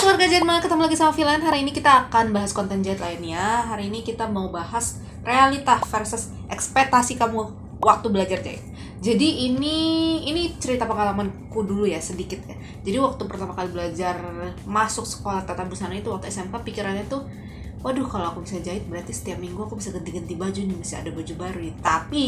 Sobat Gajian, ketemu lagi sama Vilan. Hari ini kita akan bahas konten jahit lainnya. Hari ini kita mau bahas realita versus ekspektasi kamu waktu belajar jahit. Jadi ini cerita pengalamanku dulu ya, sedikit ya. Jadi waktu pertama kali belajar masuk sekolah tata busana itu waktu SMK, pikirannya tuh, waduh kalau aku bisa jahit berarti setiap minggu aku bisa ganti-ganti baju nih, bisa ada baju baru nih. Tapi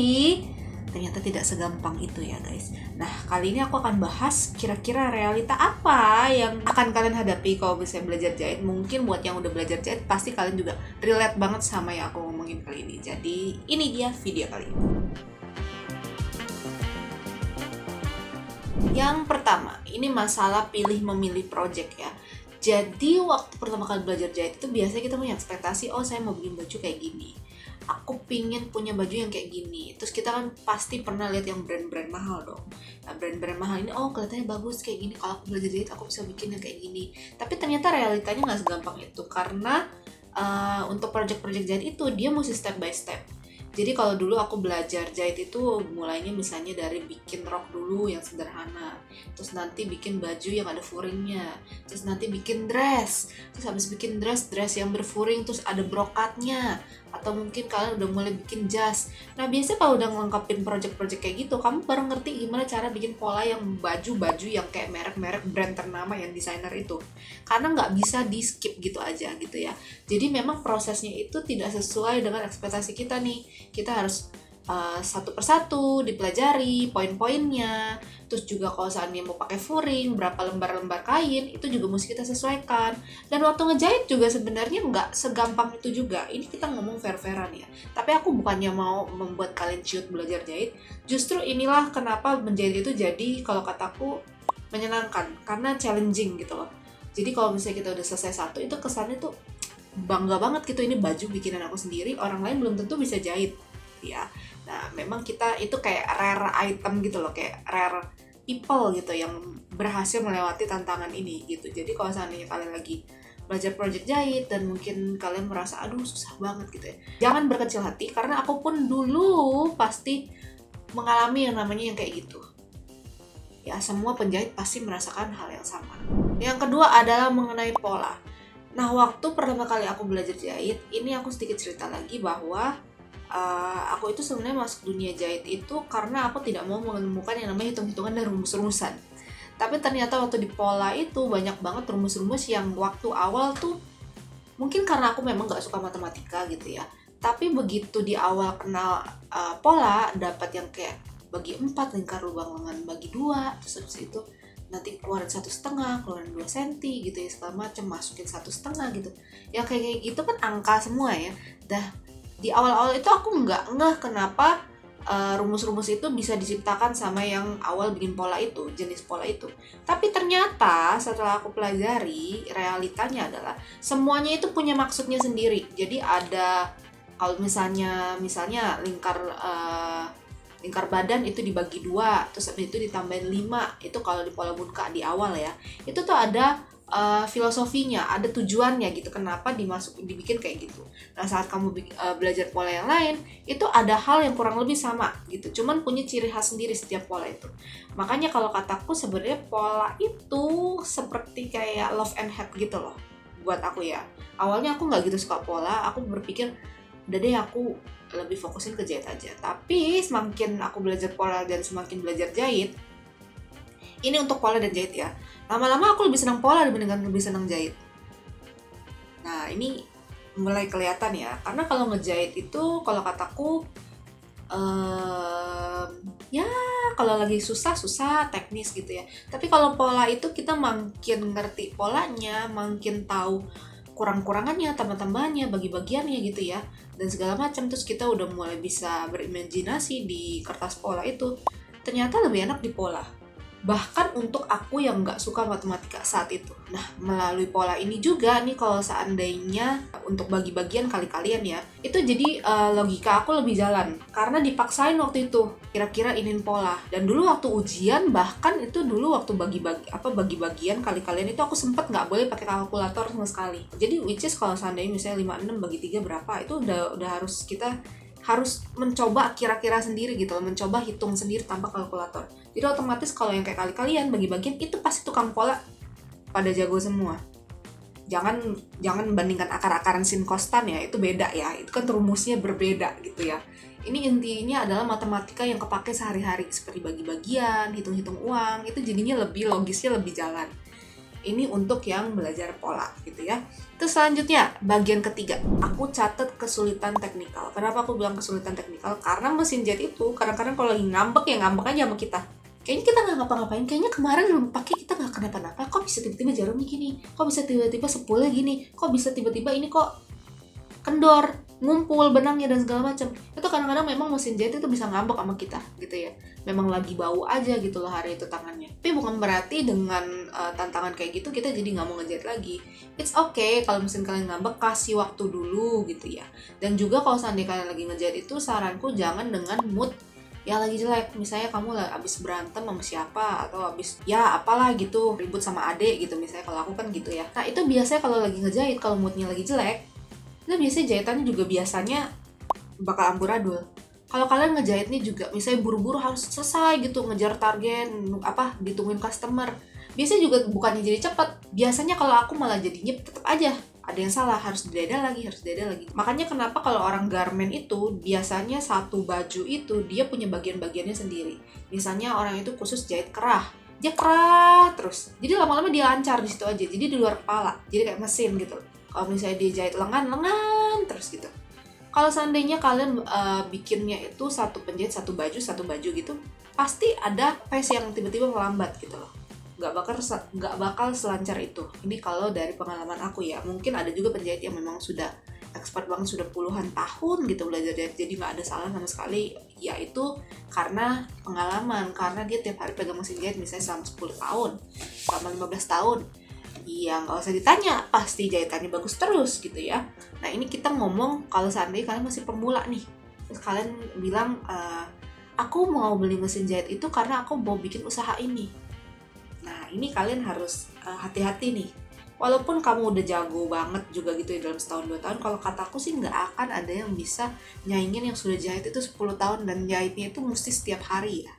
ternyata tidak segampang itu ya guys. Nah, kali ini aku akan bahas kira-kira realita apa yang akan kalian hadapi kalau misalnya belajar jahit. Mungkin buat yang udah belajar jahit pasti kalian juga relate banget sama yang aku ngomongin kali ini. Jadi ini dia video kali ini. Yang pertama, ini masalah pilih memilih project ya. Jadi waktu pertama kali belajar jahit itu biasanya kita punya ekspektasi, oh saya mau bikin baju kayak gini, aku pingin punya baju yang kayak gini. Terus kita kan pasti pernah lihat yang brand-brand mahal dong. Nah, brand-brand mahal ini, oh kelihatannya bagus kayak gini, kalau aku belajar jahit aku bisa bikin yang kayak gini. Tapi ternyata realitanya nggak segampang itu, karena untuk project-project jahit itu dia mesti step by step. Jadi kalau dulu aku belajar jahit itu mulainya misalnya dari bikin rok dulu yang sederhana, terus nanti bikin baju yang ada furingnya, terus nanti bikin dress, terus habis bikin dress yang berfuring terus ada brokatnya, atau mungkin kalian udah mulai bikin jas. Nah biasanya kalau udah ngelengkapin project-project kayak gitu, kamu baru ngerti gimana cara bikin pola yang baju-baju yang kayak merek-merek brand ternama yang desainer itu, karena nggak bisa di skip gitu aja gitu ya. Jadi memang prosesnya itu tidak sesuai dengan ekspektasi kita nih. Kita harus satu persatu dipelajari poin-poinnya. Terus juga kalau seandainya mau pakai furing, berapa lembar-lembar kain, itu juga mesti kita sesuaikan. Dan waktu ngejahit juga sebenarnya nggak segampang itu juga. Ini kita ngomong fair-fairan ya. Tapi aku bukannya mau membuat kalian ciut belajar jahit. Justru inilah kenapa menjahit itu jadi kalau kataku menyenangkan, karena challenging gitu loh. Jadi kalau misalnya kita udah selesai satu, itu kesannya tuh bangga banget gitu, ini baju bikinan aku sendiri, orang lain belum tentu bisa jahit ya. Nah memang kita itu kayak rare item gitu loh, kayak rare people gitu yang berhasil melewati tantangan ini gitu. Jadi kalau seandainya kalian lagi belajar project jahit dan mungkin kalian merasa aduh susah banget gitu ya, jangan berkecil hati, karena aku pun dulu pasti mengalami yang namanya yang kayak gitu ya. Semua penjahit pasti merasakan hal yang sama. Yang kedua adalah mengenai pola. Nah, waktu pertama kali aku belajar jahit, ini aku sedikit cerita lagi bahwa aku itu sebenarnya masuk dunia jahit itu karena aku tidak mau menemukan yang namanya hitung-hitungan dan rumus-rumusan. Tapi ternyata waktu di pola itu banyak banget rumus-rumus yang waktu awal tuh, mungkin karena aku memang gak suka matematika gitu ya. Tapi begitu di awal kenal pola, dapat yang kayak bagi 4 lingkar lubang lengan bagi 2, terus habis itu nanti keluarin 1,5, keluarin 2 cm gitu ya, segala macam, masukin 1,5 gitu ya, kayak gitu kan angka semua ya. Dah di awal-awal itu aku nggak ngeh kenapa rumus-rumus itu bisa diciptakan sama yang awal bikin pola itu, jenis pola itu. Tapi ternyata setelah aku pelajari, realitanya adalah semuanya itu punya maksudnya sendiri. Jadi ada, kalau misalnya lingkar badan itu dibagi 2, terus habis itu ditambahin 5, itu kalau di pola bunka di awal ya. Itu tuh ada filosofinya, ada tujuannya gitu, kenapa dibikin kayak gitu. Nah saat kamu belajar pola yang lain, itu ada hal yang kurang lebih sama gitu, cuman punya ciri khas sendiri setiap pola itu. Makanya kalau kataku sebenarnya pola itu seperti kayak love and hate gitu loh buat aku ya. Awalnya aku nggak gitu suka pola, aku berpikir udah deh aku lebih fokusin ke jahit aja. Tapi semakin aku belajar pola dan semakin belajar jahit, ini untuk pola dan jahit ya, lama-lama aku lebih senang pola dibandingkan lebih senang jahit. Nah ini mulai kelihatan ya, karena kalau ngejahit itu kalau kataku ya kalau lagi susah teknis gitu ya. Tapi kalau pola itu kita makin ngerti polanya, makin tahu kurang-kurangannya, tambah-tambahannya, bagi-bagiannya gitu ya, dan segala macam. Terus kita udah mulai bisa berimajinasi di kertas pola itu. Ternyata lebih enak di pola, bahkan untuk aku yang nggak suka matematika saat itu. Nah melalui pola ini juga nih, kalau seandainya untuk bagi-bagian kali-kalian ya, itu jadi logika aku lebih jalan karena dipaksain waktu itu kira-kira inin pola. Dan dulu waktu ujian, bahkan itu dulu waktu bagi-bagian kali-kalian itu aku sempet nggak boleh pakai kalkulator sama sekali. Jadi which is kalau seandainya misalnya 56 bagi 3 berapa, itu udah harus kita harus mencoba kira-kira sendiri gitu loh, mencoba hitung sendiri tanpa kalkulator. Jadi otomatis kalau yang kayak kalian bagi-bagian itu pasti tukang pola pada jago semua. Jangan jangan bandingkan akar-akaran sin kostan ya, itu beda ya, itu kan rumusnya berbeda gitu ya. Ini intinya adalah matematika yang kepake sehari-hari seperti bagi-bagian, hitung-hitung uang, itu jadinya lebih logisnya lebih jalan. Ini untuk yang belajar pola gitu ya. Terus selanjutnya bagian ketiga, aku catat kesulitan teknikal. Kenapa aku bilang kesulitan teknikal? Karena mesin jahit itu kadang-kadang kalau lagi ngambek ya ngambek aja sama kita. Kayaknya kita nggak ngapa-ngapain, kayaknya kemarin belum pakai kita nggak kenapa-napa, kok bisa tiba-tiba jarumnya gini, kok bisa tiba-tiba sepulnya gini, kok bisa tiba-tiba ini kok kendor, ngumpul benangnya dan segala macam. Itu kadang-kadang memang mesin jahit itu bisa ngambek sama kita gitu ya. Memang lagi bau aja gitu loh hari itu tangannya. Tapi bukan berarti dengan tantangan kayak gitu kita jadi nggak mau ngejahit lagi. It's okay kalau mesin kalian ngambek, kasih waktu dulu gitu ya. Dan juga kalau seandainya kalian lagi ngejahit itu, saranku jangan dengan mood ya lagi jelek. Misalnya kamu abis berantem sama siapa, atau abis ya apalah gitu, ribut sama adik gitu misalnya, kalau aku kan gitu ya. Nah itu biasanya kalau lagi ngejahit, kalau moodnya lagi jelek, itu biasanya jahitannya juga biasanya bakal amburadul. Kalau kalian ngejahit nih juga misalnya buru-buru harus selesai gitu, ngejar target, ditungguin customer, biasanya juga bukannya jadi cepat. Biasanya kalau aku malah jadinya tetap aja ada yang salah, harus dideda lagi. Makanya kenapa kalau orang garment itu biasanya satu baju itu dia punya bagian-bagiannya sendiri. Misalnya orang itu khusus jahit kerah, dia kerah terus, jadi lama-lama dia lancar di situ aja, jadi di luar kepala, jadi kayak mesin gitu. Kalau misalnya dia jahit lengan terus gitu. Kalau seandainya kalian bikinnya itu satu penjahit satu baju gitu, pasti ada pace yang tiba-tiba melambat gitu loh. Nggak bakal selancar itu. Ini kalau dari pengalaman aku ya. Mungkin ada juga penjahit yang memang sudah expert banget, sudah puluhan tahun gitu belajar jahit, jadi nggak ada salah sama sekali. Ya itu karena pengalaman, karena dia tiap hari pegang mesin jahit misalnya selama 10 tahun, selama 15 tahun. Iya, nggak usah ditanya, pasti jahitannya bagus terus gitu ya. Nah ini kita ngomong kalau seandainya kalian masih pemula nih, terus kalian bilang, aku mau beli mesin jahit itu karena aku mau bikin usaha ini. Nah ini kalian harus hati-hati nih. Walaupun kamu udah jago banget juga gitu ya dalam setahun 2 tahun, kalau kataku sih nggak akan ada yang bisa nyaingin yang sudah jahit itu 10 tahun dan jahitnya itu mesti setiap hari ya.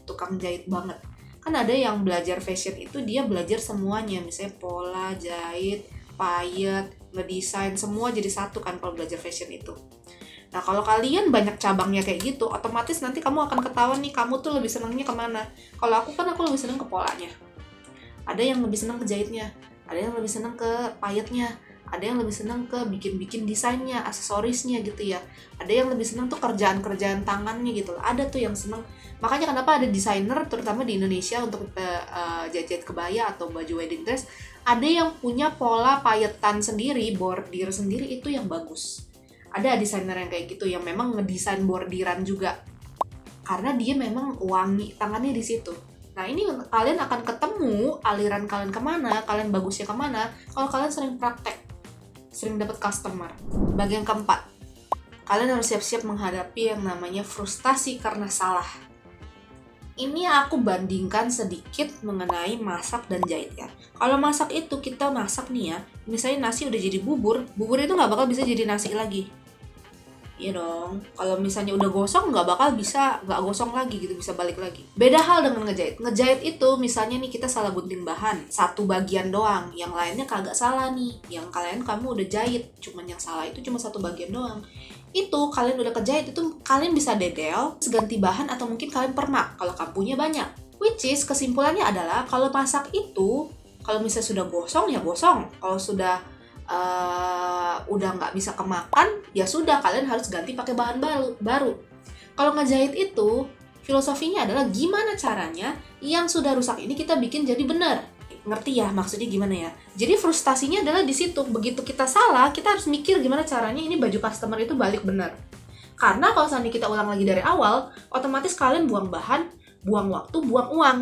Tukang jahit banget. Kan ada yang belajar fashion itu dia belajar semuanya, misalnya pola, jahit, payet, ngedesain, semua jadi satu kan kalau belajar fashion itu. Nah kalau kalian banyak cabangnya kayak gitu, otomatis nanti kamu akan ketahuan nih kamu tuh lebih senangnya kemana. Kalau aku kan aku lebih senang ke polanya. Ada yang lebih senang ke jahitnya, ada yang lebih senang ke payetnya, ada yang lebih senang ke bikin desainnya, aksesorisnya gitu ya. Ada yang lebih senang tuh kerjaan-kerjaan tangannya gitu loh. Ada tuh yang senang. Makanya kenapa ada desainer terutama di Indonesia untuk jahit-jahit kebaya atau baju wedding dress, ada yang punya pola payetan sendiri, bordir sendiri, itu yang bagus. Ada desainer yang kayak gitu yang memang ngedesain bordiran juga. Karena dia memang wangi tangannya di situ. Nah ini kalian akan ketemu aliran kalian kemana, kalian bagusnya kemana, kalau kalian sering praktek, sering dapat customer. Bagian keempat, kalian harus siap-siap menghadapi yang namanya frustasi karena salah. Ini aku bandingkan sedikit mengenai masak dan jahit ya. Kalau masak itu kita masak nih ya, misalnya nasi udah jadi bubur itu nggak bakal bisa jadi nasi lagi. Iya dong, kalau misalnya udah gosong nggak gosong lagi gitu, bisa balik lagi. Beda hal dengan ngejahit. Ngejahit itu misalnya nih kita salah gunting bahan, satu bagian doang, yang lainnya kagak salah nih. Yang kamu udah jahit, cuman yang salah itu cuma satu bagian doang. Itu kalian udah kejahit, itu kalian bisa dedel, ganti bahan, atau mungkin kalian permak kalau kapunya banyak. Which is kesimpulannya adalah kalau masak itu, kalau misalnya sudah gosong ya gosong, kalau sudah udah nggak bisa kemakan, ya sudah kalian harus ganti pakai bahan baru. Kalau ngejahit itu filosofinya adalah gimana caranya yang sudah rusak ini kita bikin jadi benar. Ngerti ya maksudnya gimana ya? Jadi frustasinya adalah di situ. Begitu kita salah, kita harus mikir gimana caranya ini baju customer itu balik benar. Karena kalau seandainya kita ulang lagi dari awal, otomatis kalian buang bahan, buang waktu, buang uang.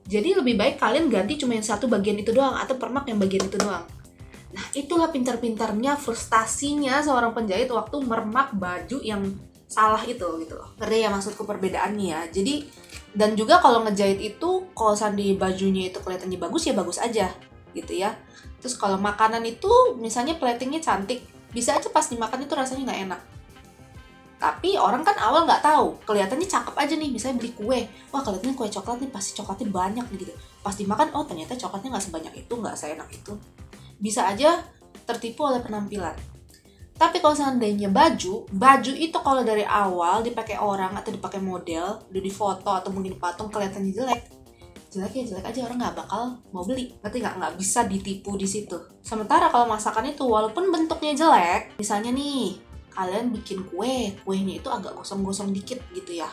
Jadi lebih baik kalian ganti cuma yang satu bagian itu doang, atau permak yang bagian itu doang. Nah itulah pintar-pintarnya frustasinya seorang penjahit waktu mermak baju yang salah itu gitu loh. Ngerti ya maksudku perbedaannya ya. Jadi dan juga kalau ngejahit itu, kalau sandi bajunya itu kelihatannya bagus ya bagus aja gitu ya. Terus kalau makanan itu misalnya platingnya cantik, bisa aja pas dimakan itu rasanya nggak enak. Tapi orang kan awal nggak tahu, kelihatannya cakep aja nih, misalnya beli kue, wah kelihatannya kue coklat nih pasti coklatnya banyak nih gitu. Pas dimakan, oh ternyata coklatnya nggak sebanyak itu, nggak seenak itu. bisa aja tertipu oleh penampilan. Tapi kalau seandainya baju itu kalau dari awal dipakai orang atau dipakai model, udah difoto atau mungkin patung kelihatannya jelek ya jelek aja, orang nggak bakal mau beli. Berarti nggak bisa ditipu di situ. Sementara kalau masakan itu walaupun bentuknya jelek, misalnya nih kalian bikin kuehnya itu agak gosong-gosong dikit gitu ya.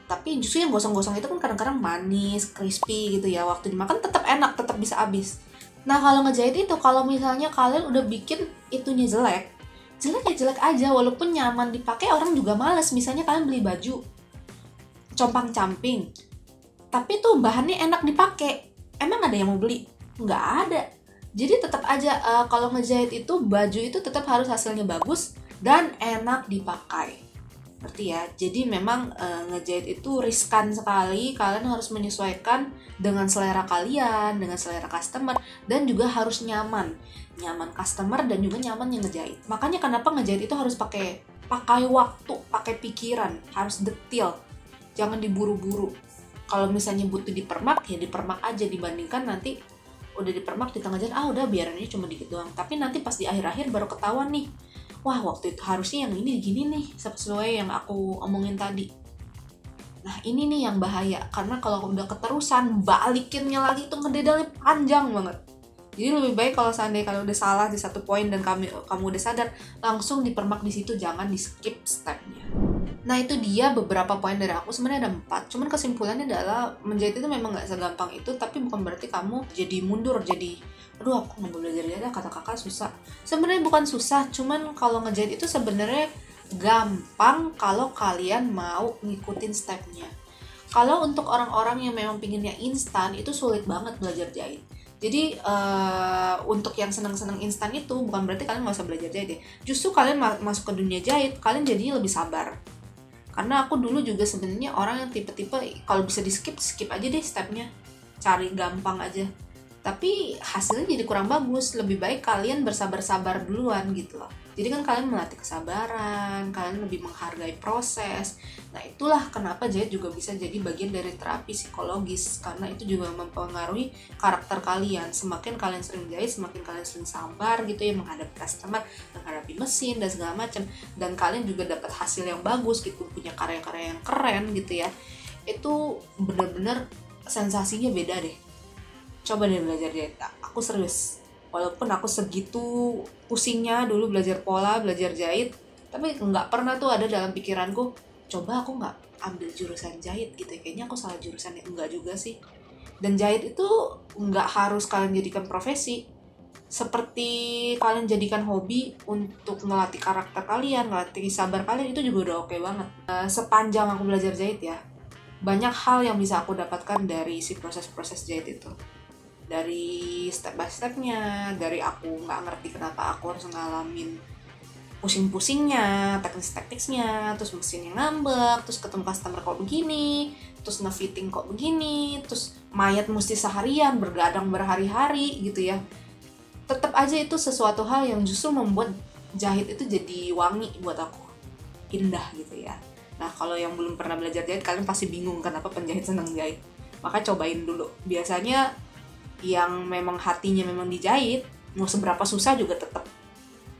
Tapi justru yang gosong-gosong itu kan kadang-kadang manis, crispy gitu ya. Waktu dimakan tetap enak, tetap bisa habis. Nah kalau ngejahit itu, kalau misalnya kalian udah bikin itunya jelek ya jelek aja, walaupun nyaman dipakai orang juga males. Misalnya kalian beli baju compang-camping, tapi tuh bahannya enak dipakai, emang ada yang mau beli? Nggak ada. Jadi tetap aja kalau ngejahit itu baju itu tetap harus hasilnya bagus dan enak dipakai. Ngerti ya? Jadi memang ngejahit itu riskan sekali. Kalian harus menyesuaikan dengan selera kalian, dengan selera customer, dan juga harus nyaman customer dan juga nyaman yang ngejahit. Makanya kenapa ngejahit itu harus pakai waktu, pakai pikiran, harus detail, jangan diburu-buru. Kalau misalnya butuh dipermak ya dipermak aja, dibandingkan nanti udah dipermak di tengah jalan udah biarin aja cuma dikit doang, tapi nanti pas di akhir-akhir baru ketahuan nih, wah waktu itu harusnya yang ini gini nih, sesuai yang aku omongin tadi. Nah ini nih yang bahaya, karena kalau udah keterusan balikinnya lagi itu ngededalnya panjang banget. Jadi lebih baik kalau seandainya kalian udah salah di satu poin dan kamu udah sadar, langsung dipermak di situ, jangan di skip stepnya. Nah itu dia beberapa poin dari aku, sebenarnya ada 4, cuman kesimpulannya adalah menjahit itu memang nggak segampang itu, tapi bukan berarti kamu jadi mundur, jadi aduh aku nggak mau belajar jahit, kata kakak susah. Sebenarnya bukan susah, cuman kalau ngejahit itu sebenarnya gampang kalau kalian mau ngikutin stepnya. Kalau untuk orang-orang yang memang pinginnya instan, itu sulit banget belajar jahit. Jadi untuk yang senang-senang instan itu bukan berarti kalian nggak usah belajar jahit ya. Justru kalian masuk ke dunia jahit, kalian jadinya lebih sabar. Karena aku dulu juga sebenarnya orang yang tipe-tipe kalau bisa di skip aja deh stepnya, cari gampang aja. Tapi hasilnya jadi kurang bagus. Lebih baik kalian bersabar-sabar duluan gitu loh. Jadi kan kalian melatih kesabaran, kalian lebih menghargai proses. Nah itulah kenapa jahit juga bisa jadi bagian dari terapi psikologis, karena itu juga mempengaruhi karakter kalian. Semakin kalian sering jahit, semakin kalian sering sabar gitu ya, menghadapi customer, menghadapi mesin dan segala macam. Dan kalian juga dapat hasil yang bagus gitu, punya karya-karya yang keren gitu ya. Itu bener-bener sensasinya beda deh. Coba deh belajar jahit, aku serius. Walaupun aku segitu pusingnya dulu belajar pola, belajar jahit, tapi nggak pernah tuh ada dalam pikiranku, coba aku nggak ambil jurusan jahit gitu ya. Kayaknya aku salah jurusan ya, enggak juga sih. Dan jahit itu nggak harus kalian jadikan profesi. Seperti kalian jadikan hobi untuk melatih karakter kalian, melatih sabar kalian, itu juga udah oke banget. Sepanjang aku belajar jahit ya, banyak hal yang bisa aku dapatkan dari si proses-proses jahit itu. Dari step by stepnya, dari aku nggak ngerti kenapa aku harus ngalamin pusing-pusingnya, teknis-teknisnya, terus mesinnya ngambek, terus ketemu customer kok begini, terus ngefitting kok begini, terus mayat mesti seharian, bergadang berhari-hari gitu ya. Tetap aja itu sesuatu hal yang justru membuat jahit itu jadi wangi buat aku, indah gitu ya. Nah kalau yang belum pernah belajar jahit, kalian pasti bingung kenapa penjahit senang jahit. Maka cobain dulu. Biasanya yang memang hatinya memang dijahit, mau seberapa susah juga tetap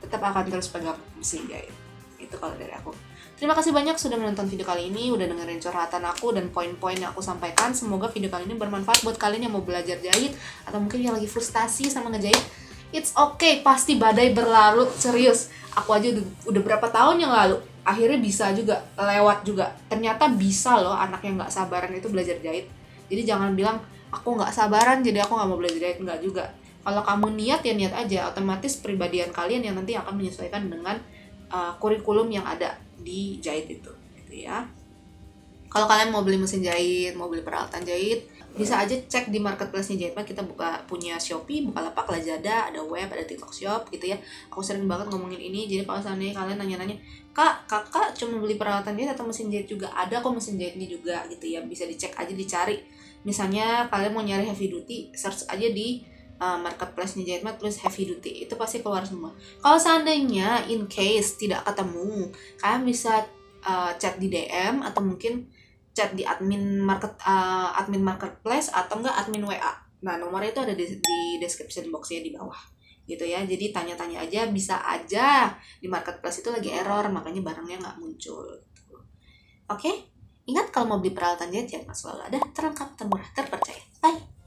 akan terus pegang mesin jahit. Itu kalau dari aku. Terima kasih banyak sudah menonton video kali ini, udah dengerin curhatan aku dan poin-poin yang aku sampaikan. Semoga video kali ini bermanfaat buat kalian yang mau belajar jahit atau mungkin yang lagi frustasi sama ngejahit. It's okay, pasti badai berlalu, serius. Aku aja udah berapa tahun yang lalu akhirnya bisa juga, lewat juga. Ternyata bisa loh anak yang nggak sabaran itu belajar jahit. Jadi jangan bilang aku nggak sabaran jadi aku nggak mau belajar jahit, nggak juga. Kalau kamu niat ya niat aja, otomatis pribadian kalian yang nanti akan menyesuaikan dengan kurikulum yang ada di jahit itu gitu ya. Kalau kalian mau beli mesin jahit, mau beli peralatan jahit, bisa aja cek di marketplace-nya Jahitmart. Kita punya Shopee, Bukalapak, Lazada, ada web, ada TikTok Shop gitu ya. Aku sering banget ngomongin ini. Jadi kalau seandainya kalian nanya-nanya, kakak cuma beli peralatan jahit atau mesin jahit juga? Ada kok mesin jahitnya juga gitu ya. Bisa dicek aja, dicari. Misalnya kalian mau nyari heavy duty, search aja di marketplace-nya Jahitmart tulis heavy duty, itu pasti keluar semua. Kalau seandainya in case tidak ketemu, kalian bisa chat di DM atau mungkin chat di admin marketplace atau enggak admin WA. Nah nomornya itu ada di description box-nya di bawah gitu ya. Jadi tanya-tanya aja, bisa aja di marketplace itu lagi error, makanya barangnya nggak muncul. Oke, ingat kalau mau beli peralatan jahit jangan selalu ada, terlengkap, termurah, terpercaya. Bye.